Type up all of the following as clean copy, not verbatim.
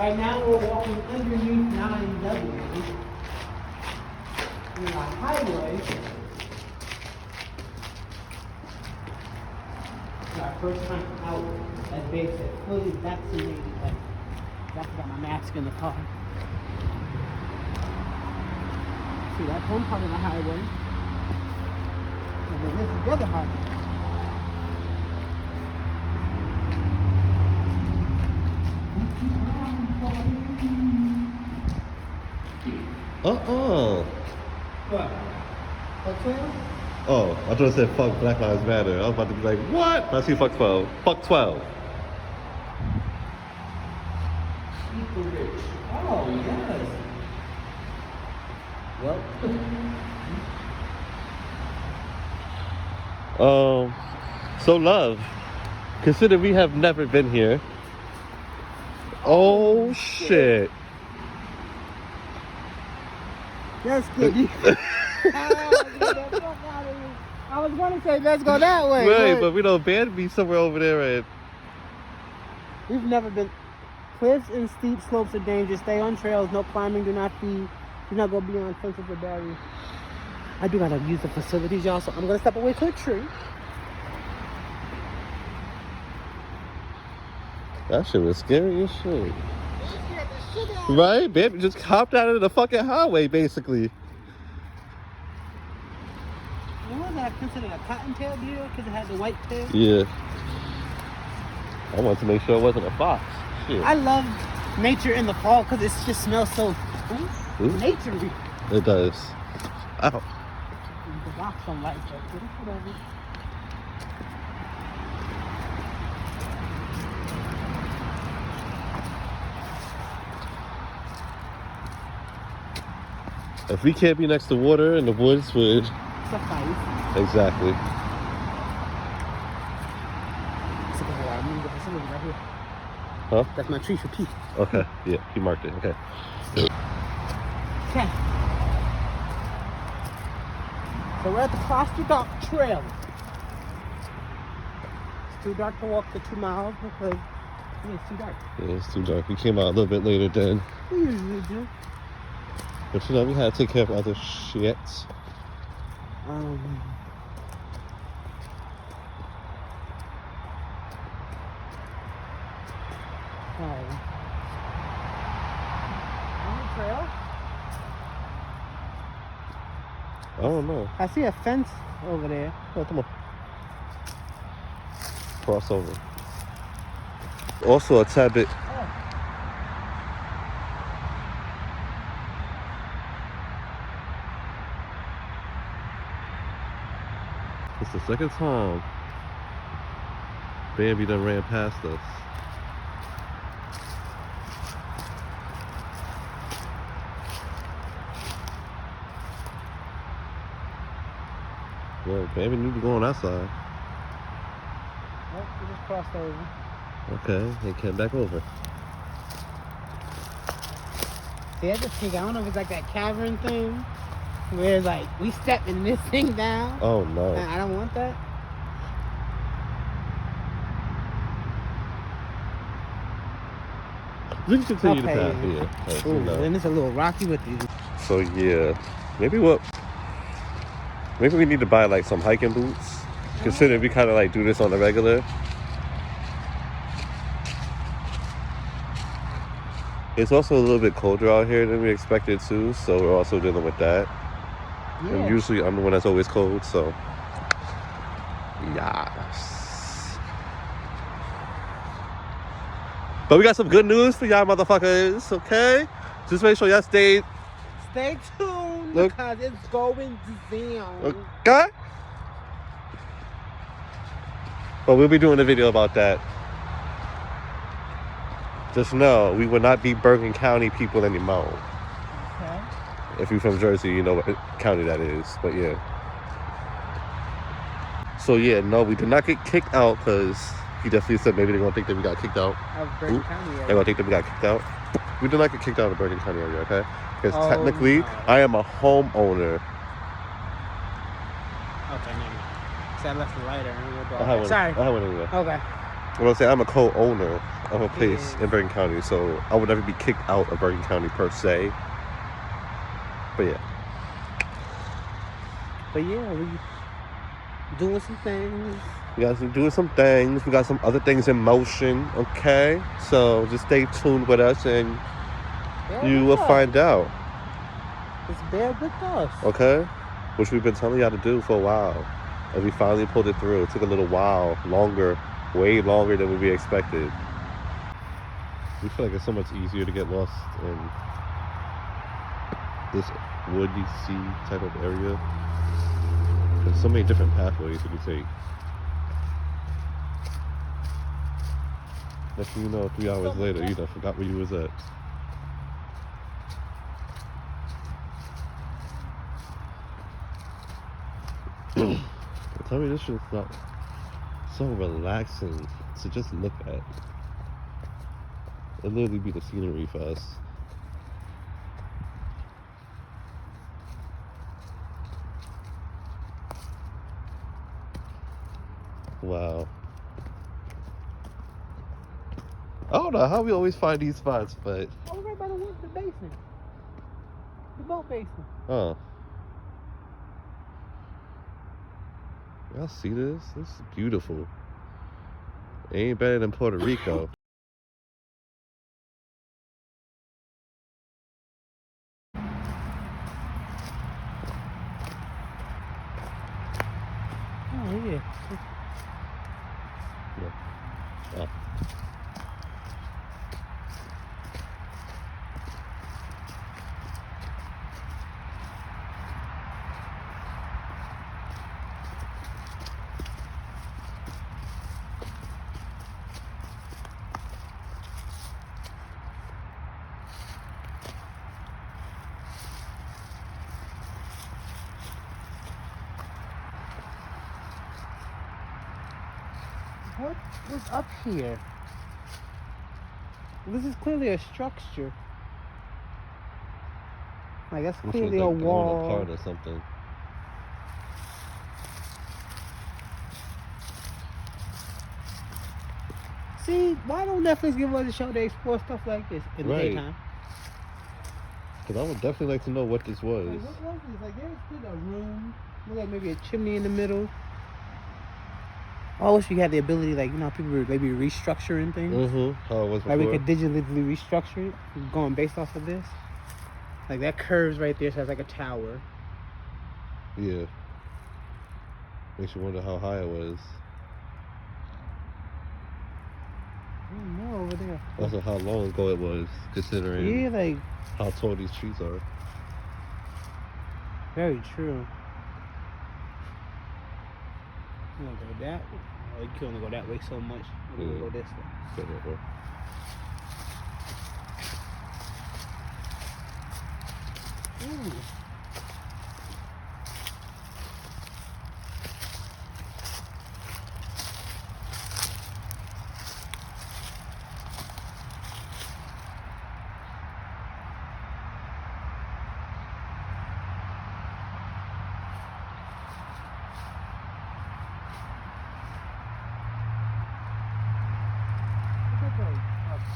Right now we're walking underneath 9W. In the highway. It's our first time out, as Babe said, fully vaccinated. Like, I got my mask in the car. See, that's one part of the highway. And then this is the other highway. What? Okay. Oh, I thought it said fuck Black Lives Matter. I was about to be like, what? I see fuck 12. Fuck 12. Super rich. Oh, yes. Well. So love. Consider we have never been here. Oh shit. That's good. I was gonna say let's go that way. Right, but we don't ban be somewhere over there and we've never been. Cliffs and steep slopes are dangerous. Stay on trails. No climbing. Do not feed. Do not go beyond fences or barriers. I do gotta use the facilities, y'all, so I'm gonna step away to a tree. that shit was scary as shit. Right, baby, just hopped out of the fucking highway, basically. What was that considered a cottontail deer? Because it had the white tail? Yeah. I wanted to make sure it wasn't a fox. Shit. I love nature in the fall because it just smells so naturey. It does. Ow. The rocks don't like that. Whatever. If we can't be next to water and the woods would... Suffice. Exactly. Right here. Huh? That's my tree for Pete. Okay, yeah, he marked it, okay. Okay. So we're at the Foster Dock Trail. It's too dark to walk the 2 miles because it's too dark. Yeah, it's too dark. We came out a little bit later than... We usually do. But you know, we had to take care of other shit. On the trail? I don't know. I see a fence over there. Oh, come on. Cross over. Also a tad bit... It's the second time Bambi done ran past us. Well, Bambi need to go on that side. Oh, we just crossed over. Okay, and came back over. See, I just think, I don't know if it's like that cavern thing where it's like we stepping this thing down. Oh no. And I don't want that. We can continue the Okay, path yeah. here. Ooh, You know. then it's a little rocky with these. So yeah, maybe we need to buy like some hiking boots. Considering we kind of like do this on the regular. It's also a little bit colder out here than we expected too, so we're also dealing with that. Yeah. And usually I'm the one that's always cold, so yes. But we got some good news for y'all motherfuckers, okay? Just make sure y'all stay tuned Look. because it's going down. okay? But we'll be doing a video about that. Just know, we will not be Bergen County people anymore. Okay. If you're from Jersey, you know what county that is. But yeah. So yeah, no, we did not get kicked out because he definitely said maybe they're going to think that we got kicked out. Of Bergen County They're area. going to think that we got kicked out. We did not get kicked out of Bergen County area, okay? Because Oh, technically, no. I am a homeowner. Okay, maybe. So I left the lighter. And we'll go. I have one, Sorry. I have one anyway. Okay. What I'm saying, I'm a co-owner. of a place in Bergen County, so I would never be kicked out of Bergen County per se. But yeah. But yeah, we doing some things. We got some doing some things. We got some other things in motion. Okay, so just stay tuned with us, and you will find out. Just bear with us. Okay, which we've been telling y'all to do for a while, and we finally pulled it through. It took a little while, way longer than we expected. We feel like it's so much easier to get lost in this woody sea type of area. There's so many different pathways you can take. Next thing you know, 3 hours later, you done forgot where you was at. Tell me this shit's not so relaxing to just look at. It'll literally be the scenery for us. Wow. I don't know how we always find these spots, but... Oh, right by the basin. The boat basin. Huh. Y'all see this? This is beautiful. It ain't better than Puerto Rico. Oh, yeah. Oh. What was up here? This is clearly a structure. Like, that's clearly a wall. Apart or something. See, why don't Netflix give us a show to explore stuff like this in the daytime? Because I would definitely like to know what this was. Like, what was this? Like, there's a room. Look like maybe a chimney in the middle. I wish we had the ability, like, you know, people were maybe restructuring things. Mm-hmm. How it was before. Like, we could digitally restructure it, going based off of this. Like, that curves right there, so it's like a tower. Yeah. Makes you wonder how high it was. I don't know, over there. Also, how long ago it was, considering like how tall these trees are. Very true. You want to go that way? Oh, you can only go that way so much. You want to go this way. Whatever. Ooh.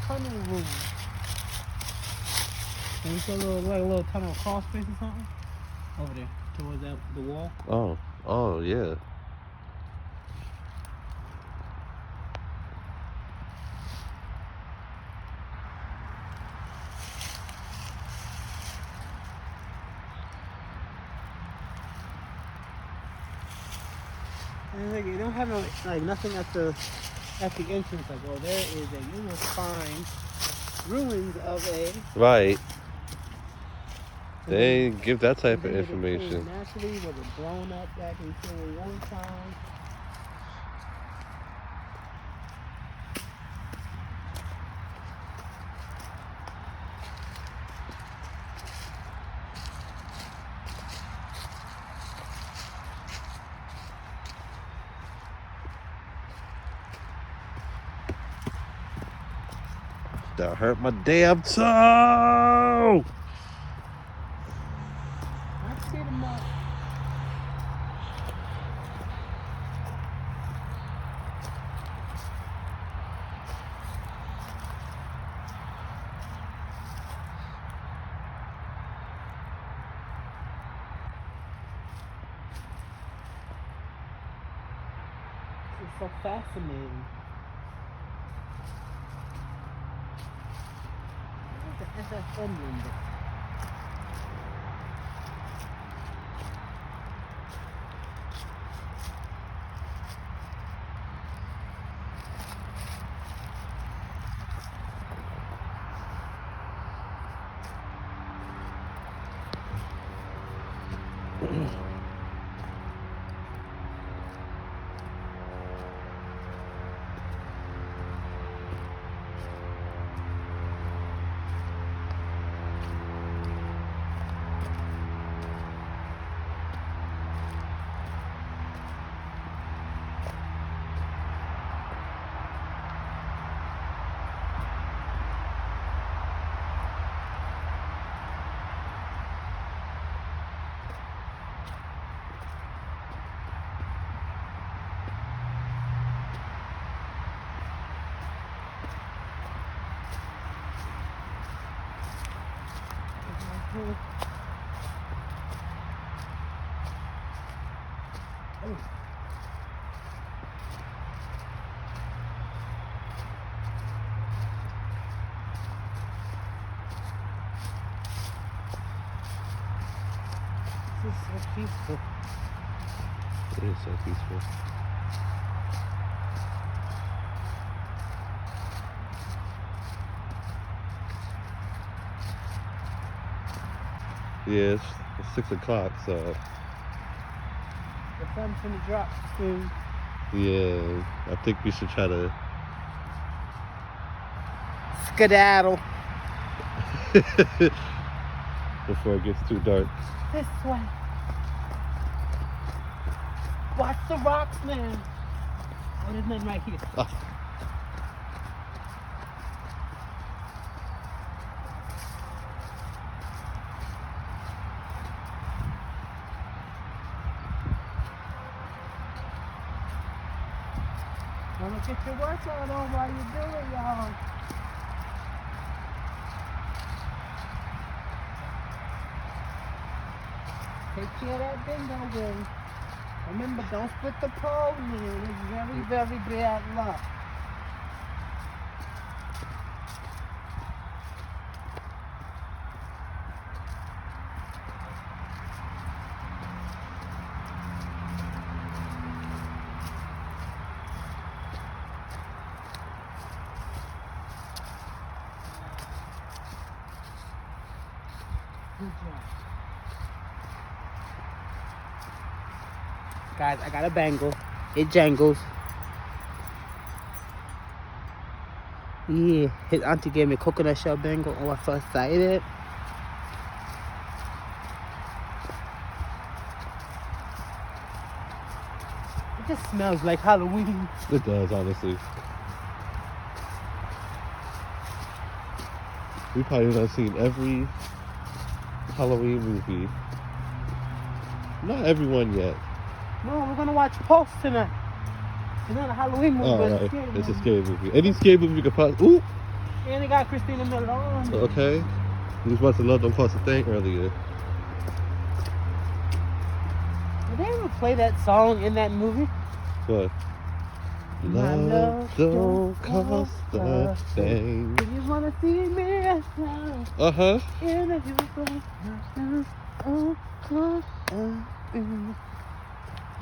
Tunnel room. And you see a little tunnel crawl space or something? Over there, towards the wall. Oh, yeah. And like, you don't have no, like, nothing at the entrance. Like, oh, there is you will find ruins of a. Right. They ain't give that type of information. Naturally, was it blown up back in Civil War time? That hurt my damn toe! I see them up. It's so fascinating. Where's the SFM number? This is so peaceful. It is so peaceful. Yeah, it's 6 o'clock, so The sun's gonna drop soon. yeah, I think we should try to Skedaddle. before it gets too dark. This way. Watch the rocks, man. Oh, there's nothing right here. Ah. Wanna get your workout on while you do it, y'all. Take care of that bingo game. Remember, don't split the pole, man. It's very, very bad luck. Good job. Guys, I got a bangle. It jangles. Yeah, his auntie gave me a coconut shell bangle. Oh, I'm so excited. It just smells like Halloween. It does, honestly. We probably have seen every Halloween movie. Not everyone yet. No, we're gonna watch Pulse tonight. It's not a Halloween movie, Oh, but right. it's a scary It's a movie. scary movie. Any scary movie you could possibly. Ooh! And they got Christina Milian. Okay. We was about to Love Don't Cost a Thing earlier. Did they ever play that song in that movie? What? My Love don't cost a thing. Do you wanna see me as well? Uh-huh. In a beautiful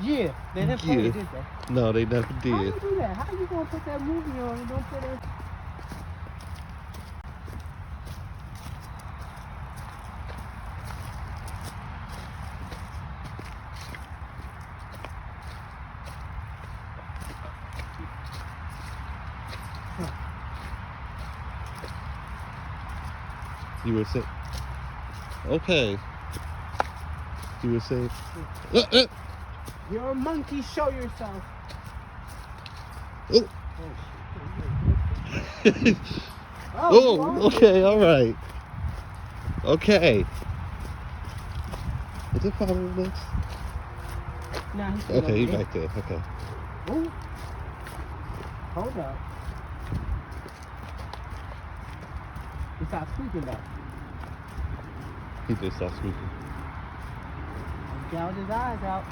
yeah, they didn't play Yeah. it, did they? No, they never How did. you do that? How you gonna put that movie on and don't put it? You were saying. Okay. You were saying. You're a monkey, show yourself. Oh. Oh, Oh, okay, alright. Okay. Is it following next? Nah, he's Okay, he's over back there. Okay. there. Ooh. Hold up. He stopped squeaking though. He just stopped speaking. He gouged his eyes out.